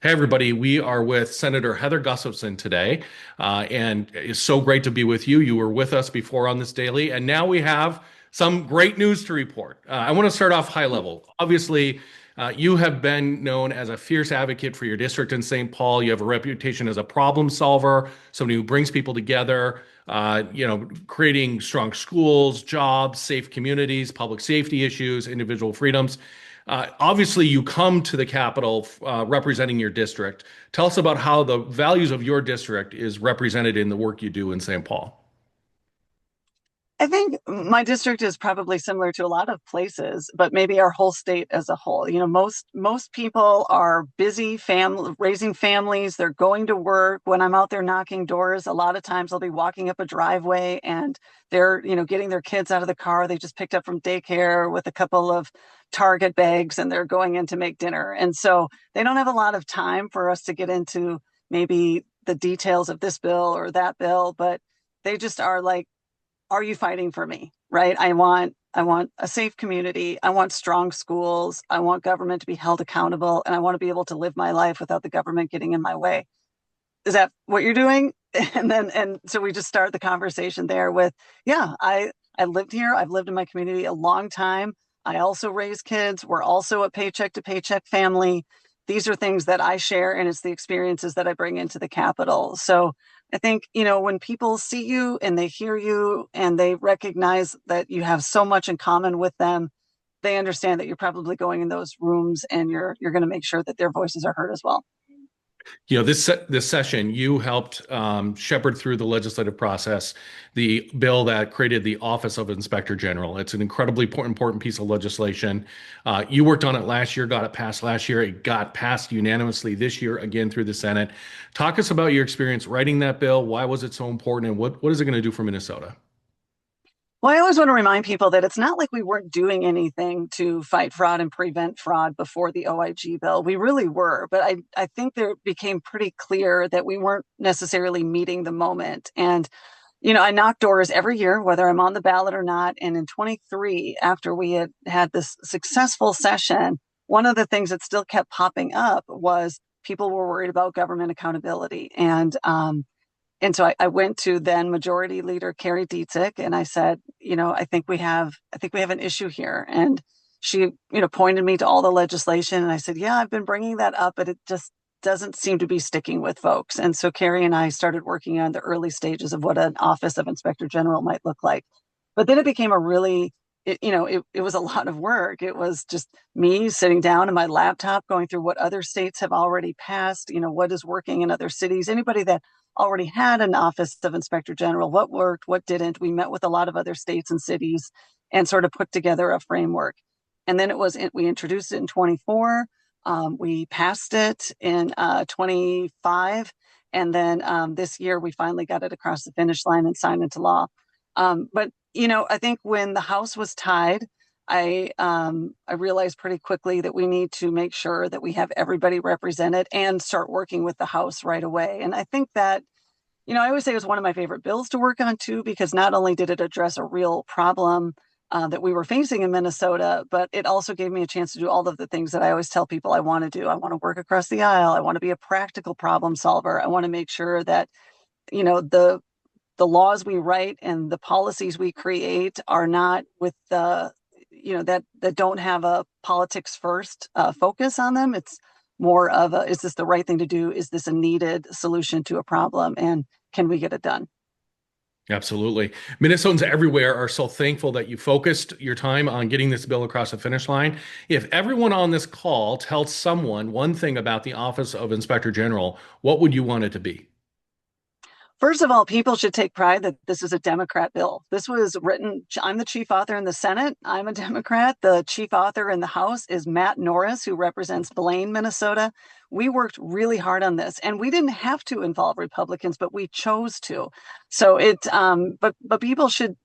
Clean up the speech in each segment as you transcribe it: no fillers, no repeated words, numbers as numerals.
Hey, everybody. We are with Senator Heather Gustafson today, and it's so great to be with you. You were with us before on this daily, and now we have some great news to report. I want to start off high level. Obviously, you have been known as a fierce advocate for your district in St. Paul. You have a reputation as a problem solver, somebody who brings people together, creating strong schools, jobs, safe communities, public safety issues, individual freedoms. Obviously, you come to the Capitol representing your district. Tell us about how the values of your district is represented in the work you do in St. Paul. I think my district is probably similar to a lot of places, but maybe our whole state as a whole. Most people are busy raising families. They're going to work. When I'm out there knocking doors, a lot of times I'll be walking up a driveway and they're, getting their kids out of the car they just picked up from daycare with a couple of Target bags and they're going in to make dinner. And so they don't have a lot of time for us to get into maybe the details of this bill or that bill, but they just are like, are you fighting for me? Right? I want a safe community. I want strong schools. I want government to be held accountable, and I want to be able to live my life without the government getting in my way. Is that what you're doing? And so we just start the conversation there with, yeah, I lived here. I've lived in my community a long time. I also raise kids. We're also a paycheck to paycheck family. These are things that I share, and it's the experiences that I bring into the Capitol. So I think, when people see you and they hear you and they recognize that you have so much in common with them, they understand that you're probably going in those rooms and you're going to make sure that their voices are heard as well. This session, you helped shepherd through the legislative process the bill that created the Office of Inspector General. It's an incredibly important piece of legislation. You worked on it last year, got it passed last year. It got passed unanimously this year again through the Senate. Talk us about your experience writing that bill. Why was it so important, and what is it going to do for Minnesota? Well, I always want to remind people that it's not like we weren't doing anything to fight fraud and prevent fraud before the OIG bill. We really were, but I think there became pretty clear that we weren't necessarily meeting the moment. And, I knock doors every year, whether I'm on the ballot or not. And in 23, after we had this successful session, one of the things that still kept popping up was people were worried about government accountability. And so I went to then Majority Leader Carrie Dietzick and I said, I think we have an issue here. And she, pointed me to all the legislation. And I said, yeah, I've been bringing that up, but it just doesn't seem to be sticking with folks. And so Carrie and I started working on the early stages of what an Office of Inspector General might look like. But then it became it was a lot of work. It was just me sitting down in my laptop, going through what other states have already passed, what is working in other cities, anybody that already had an Office of Inspector General, what worked, what didn't. We met with a lot of other states and cities and sort of put together a framework. And then we introduced it in 24. We passed it in 25. And then this year we finally got it across the finish line and signed into law. But I think when the House was tied, I realized pretty quickly that we need to make sure that we have everybody represented and start working with the House right away. And I think that, I always say it was one of my favorite bills to work on too, because not only did it address a real problem that we were facing in Minnesota, but it also gave me a chance to do all of the things that I always tell people I want to do. I want to work across the aisle. I want to be a practical problem solver. I want to make sure that, the laws we write and the policies we create are not with that don't have a politics first focus on them. It's more of is this the right thing to do? Is this a needed solution to a problem? And can we get it done? Absolutely. Minnesotans everywhere are so thankful that you focused your time on getting this bill across the finish line. If everyone on this call tells someone one thing about the Office of Inspector General, what would you want it to be? First of all, people should take pride that this is a Democrat bill. This was written, I'm the chief author in the Senate. I'm a Democrat. The chief author in the House is Matt Norris, who represents Blaine, Minnesota. We worked really hard on this and we didn't have to involve Republicans, but we chose to. So but people should,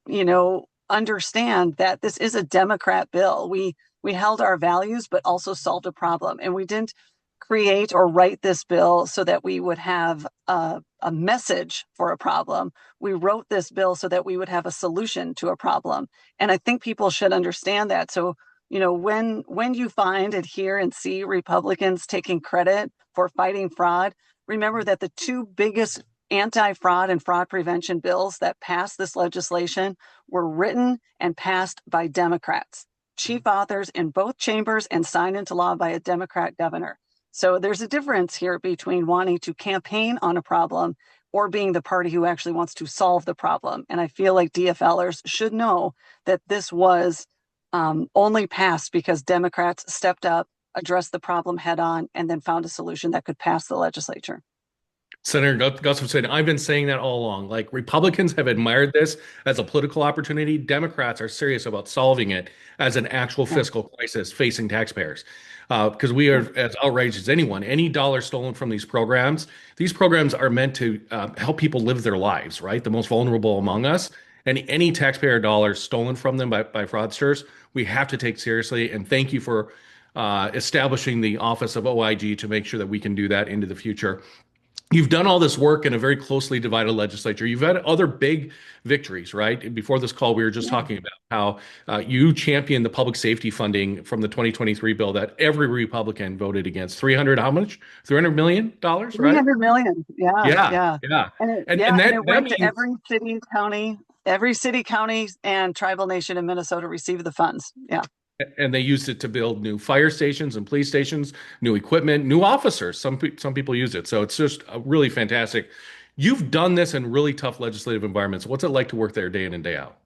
understand that this is a Democrat bill. We held our values, but also solved a problem. And we didn't create or write this bill so that we would have a message for a problem. We wrote this bill so that we would have a solution to a problem. And I think people should understand that. So when you find and hear and see Republicans taking credit for fighting fraud, remember that the two biggest anti-fraud and fraud prevention bills that passed this legislation were written and passed by Democrats, chief authors in both chambers and signed into law by a Democrat governor. So there's a difference here between wanting to campaign on a problem or being the party who actually wants to solve the problem. And I feel like DFLers should know that this was only passed because Democrats stepped up, addressed the problem head on, and then found a solution that could pass the legislature. Senator Gustafson, I've been saying that all along. Like Republicans have admired this as a political opportunity. Democrats are serious about solving it as an actual Yeah. fiscal crisis facing taxpayers. Because we are as outraged as anyone. Any dollar stolen from these programs are meant to help people live their lives, right? The most vulnerable among us. And any taxpayer dollars stolen from them by fraudsters, we have to take seriously. And thank you for establishing the Office of OIG to make sure that we can do that into the future. You've done all this work in a very closely divided legislature. You've had other big victories, right? Before this call, we were just Yeah. talking about how you championed the public safety funding from the 2023 bill that every Republican voted against. 300, how much? $300 million, right? 300 million. Yeah, Yeah, yeah. yeah. And And it that went to means every city, county, and tribal nation in Minnesota received the funds. Yeah. and they used it to build new fire stations and police stations, new equipment, new officers. Some people use it. So it's just really fantastic. You've done this in really tough legislative environments. What's it like to work there day in and day out?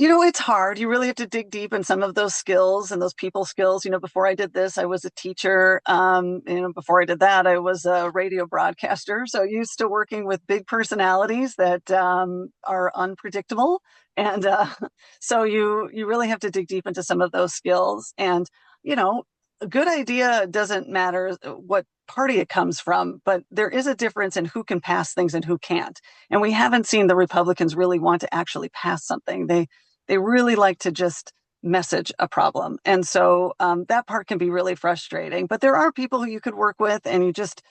It's hard. You really have to dig deep in some of those skills and those people skills. Before I did this, I was a teacher. Before I did that, I was a radio broadcaster. So used to working with big personalities that are unpredictable. And so you really have to dig deep into some of those skills. And, a good idea doesn't matter what party it comes from, but there is a difference in who can pass things and who can't. And we haven't seen the Republicans really want to actually pass something. They really like to just message a problem. And so that part can be really frustrating. But there are people who you could work with, and you just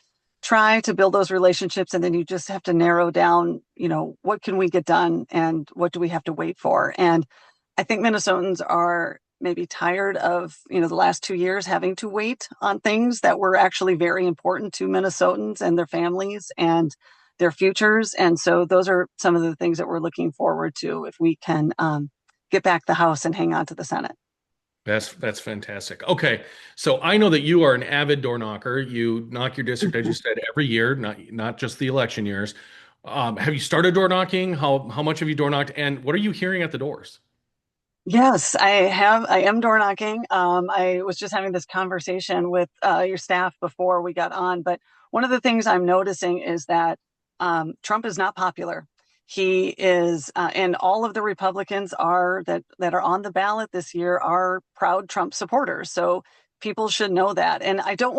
try to build those relationships. And then you just have to narrow down, what can we get done and what do we have to wait for? And I think Minnesotans are maybe tired of, the last 2 years having to wait on things that were actually very important to Minnesotans and their families and their futures. And so those are some of the things that we're looking forward to if we can get back the House and hang on to the Senate. That's fantastic. Okay, so I know that you are an avid door knocker. You knock your district, as you said, every year, not just the election years. Have you started door knocking? How much have you door knocked? And what are you hearing at the doors? Yes, I have. I am door knocking. I was just having this conversation with your staff before we got on, but one of the things I'm noticing is that Trump is not popular. He is, and all of the Republicans that are on the ballot this year are proud Trump supporters. So people should know that. And I don't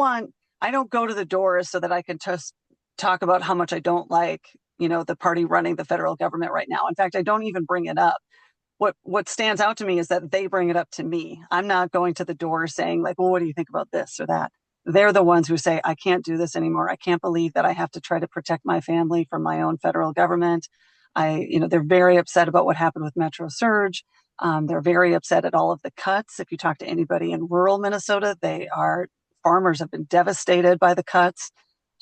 go to the doors so that I can just talk about how much I don't like, the party running the federal government right now. In fact, I don't even bring it up. What stands out to me is that they bring it up to me. I'm not going to the door saying like, well, what do you think about this or that? They're the ones who say, I can't do this anymore. I can't believe that I have to try to protect my family from my own federal government. They're very upset about what happened with Metro Surge. They're very upset at all of the cuts. If you talk to anybody in rural Minnesota, farmers have been devastated by the cuts.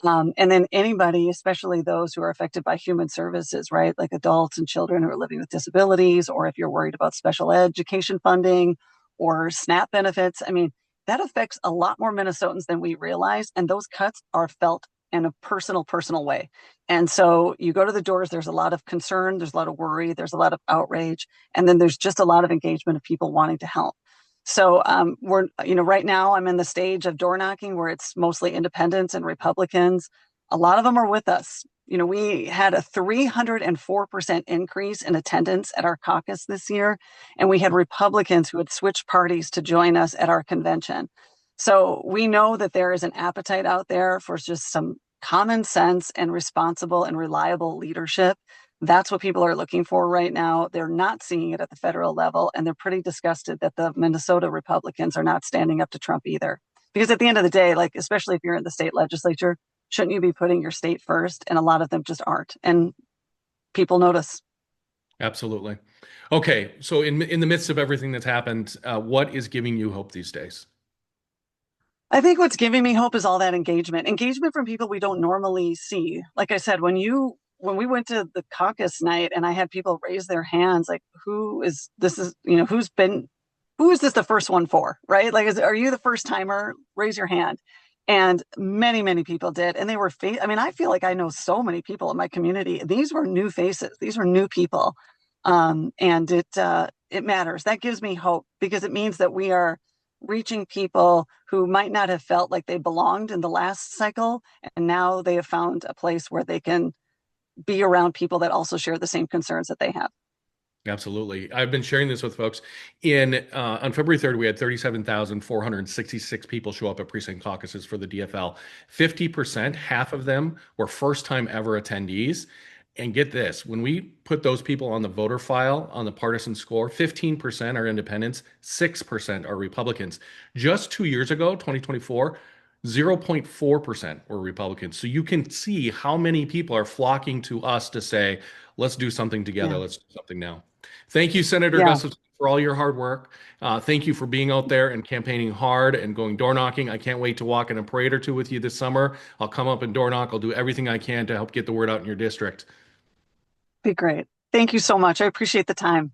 And then anybody, especially those who are affected by human services, right? Like adults and children who are living with disabilities, or if you're worried about special education funding or SNAP benefits. I mean, that affects a lot more Minnesotans than we realize. And those cuts are felt in a personal way. And so you go to the doors, there's a lot of concern, there's a lot of worry, there's a lot of outrage, and then there's just a lot of engagement of people wanting to help. So right now I'm in the stage of door knocking where it's mostly independents and Republicans. A lot of them are with us. We had a 304% increase in attendance at our caucus this year, and we had Republicans who had switched parties to join us at our convention. So we know that there is an appetite out there for just some common sense and responsible and reliable leadership. That's what people are looking for right now. They're not seeing it at the federal level, and they're pretty disgusted that the Minnesota Republicans are not standing up to Trump either. Because at the end of the day, like, especially if you're in the state legislature, shouldn't you be putting your state first? And a lot of them just aren't. And people notice. Absolutely. Okay, so in the midst of everything that's happened, what is giving you hope these days? I think what's giving me hope is all that engagement from people we don't normally see. Like I said, when we went to the caucus night and I had people raise their hands, like who is this is who is this the first one for, right? Like, are you the first timer? Raise your hand. And many people did, and they were I mean, I feel like I know so many people in my community. These were new faces. These were new people, and it matters. That gives me hope because it means that we are reaching people who might not have felt like they belonged in the last cycle, and now they have found a place where they can be around people that also share the same concerns that they have. Absolutely. I've been sharing this with folks. In On February 3rd, we had 37,466 people show up at precinct caucuses for the DFL. 50%, half of them were first-time ever attendees. And get this, when we put those people on the voter file on the partisan score, 15% are independents, 6% are Republicans. Just 2 years ago, 2024, 0.4% were Republicans. So you can see how many people are flocking to us to say, let's do something together. Yeah. Let's do something now. Thank you, Senator Yeah. Gustafson, for all your hard work. Thank you for being out there and campaigning hard and going door knocking. I can't wait to walk in a parade or two with you this summer. I'll come up and door knock. I'll do everything I can to help get the word out in your district. Be great. Thank you so much. I appreciate the time.